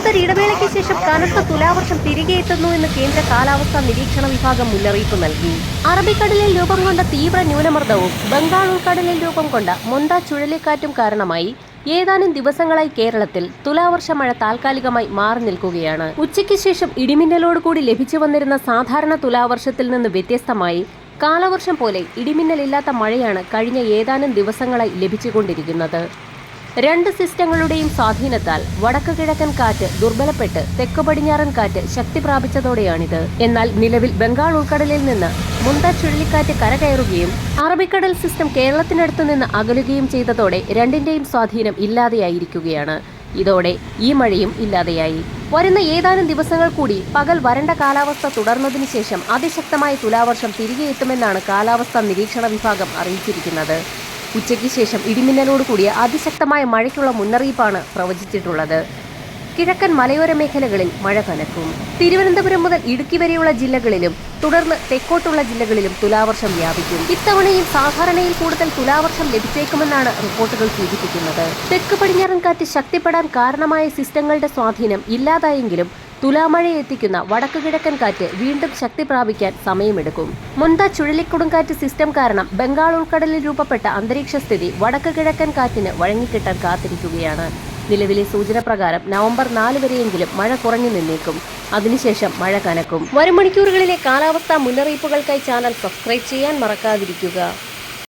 ദശാബ്ദ ഇടവേളയ്ക്ക് ശേഷം കനത്ത തുലാവർഷം തിരികെ എത്തുന്നു എന്ന് കേന്ദ്ര കാലാവസ്ഥാ നിരീക്ഷണ വിഭാഗം മുന്നറിയിപ്പ് നൽകി. അറബിക്കടലിൽ രൂപം കൊണ്ട തീവ്ര ന്യൂനമർദ്ദവും ബംഗാൾ ഉൾക്കടലിൽ രൂപം കൊണ്ട മൊന്ത ചുഴലിക്കാറ്റും കാരണമായി ഏതാനും ദിവസങ്ങളായി കേരളത്തിൽ തുലാവർഷ മഴ താൽക്കാലികമായി മാറി നിൽക്കുകയാണ്. ഉച്ചയ്ക്ക് ശേഷം ഇടിമിന്നലോടുകൂടി ലഭിച്ചു വന്നിരുന്ന സാധാരണ തുലാവർഷത്തിൽ നിന്ന് വ്യത്യസ്തമായി കാലവർഷം പോലെ ഇടിമിന്നലില്ലാത്ത മഴയാണ് കഴിഞ്ഞ ഏതാനും ദിവസങ്ങളായി ലഭിച്ചുകൊണ്ടിരിക്കുന്നത്. രണ്ട് സിസ്റ്റങ്ങളുടെയും സ്വാധീനത്താൽ വടക്ക് കിഴക്കൻ കാറ്റ് ദുർബലപ്പെട്ട് തെക്ക് പടിഞ്ഞാറൻ കാറ്റ് ശക്തി പ്രാപിച്ചതോടെയാണിത്. എന്നാൽ നിലവിൽ ബംഗാൾ ഉൾക്കടലിൽ നിന്ന് മുന്ത ചുഴലിക്കാറ്റ് കരകയറുകയും അറബിക്കടൽ സിസ്റ്റം കേരളത്തിനടുത്തു നിന്ന് അകലുകയും ചെയ്തതോടെ രണ്ടിന്റെയും സ്വാധീനം ഇല്ലാതെയായിരിക്കുകയാണ്. ഇതോടെ ഈ മഴയും ഇല്ലാതെയായി. വരുന്ന ഏതാനും ദിവസങ്ങൾ കൂടി പകൽ വരണ്ട കാലാവസ്ഥ തുടർന്നതിനു ശേഷം അതിശക്തമായ തുലാവർഷം തിരികെ എത്തുമെന്നാണ് കാലാവസ്ഥാ നിരീക്ഷണ വിഭാഗം അറിയിച്ചിരിക്കുന്നത്. ഉച്ചയ്ക്ക് ശേഷം ഇടിമിന്നലോടുകൂടിയ അതിശക്തമായ മഴയ്ക്കുള്ള മുന്നറിയിപ്പാണ് പ്രവചിച്ചിട്ടുള്ളത്. കിഴക്കൻ മലയോര മേഖലകളിൽ മഴ കനക്കും. തിരുവനന്തപുരം മുതൽ ഇടുക്കി വരെയുള്ള ജില്ലകളിലും തുടർന്ന് തെക്കോട്ടുള്ള ജില്ലകളിലും തുലാവർഷം വ്യാപിക്കും. ഇത്തവണയും സാധാരണയിൽ കൂടുതൽ തുലാവർഷം ലഭിച്ചേക്കുമെന്നാണ് റിപ്പോർട്ടുകൾ സൂചിപ്പിക്കുന്നത്. തെക്ക് പടിഞ്ഞാറൻ കാറ്റ് ശക്തിപ്പെടാൻ കാരണമായ സിസ്റ്റങ്ങളുടെ സ്വാധീനം ഇല്ലാതായെങ്കിലും തുലാമഴ എത്തിക്കുന്ന വടക്കു കിഴക്കൻ കാറ്റ് വീണ്ടും ശക്തി പ്രാപിക്കാൻ സമയമെടുക്കും. മൊന്ത ചുഴലിക്കൊടുങ്കാറ്റ് സിസ്റ്റം കാരണം ബംഗാൾ ഉൾക്കടലിൽ രൂപപ്പെട്ട അന്തരീക്ഷ സ്ഥിതി വടക്കു കിഴക്കൻ കാറ്റിന് വഴങ്ങിക്കിട്ടാൻ കാത്തിരിക്കുകയാണ്. നിലവിലെ സൂചന പ്രകാരം നവംബർ 4 വരെയെങ്കിലും മഴ കുറഞ്ഞു നിന്നേക്കും. അതിനുശേഷം മഴ കനക്കും. വരും മണിക്കൂറുകളിലെ കാലാവസ്ഥാ മുന്നറിയിപ്പുകൾക്കായി ചാനൽ സബ്സ്ക്രൈബ് ചെയ്യാൻ മറക്കാതിരിക്കുക.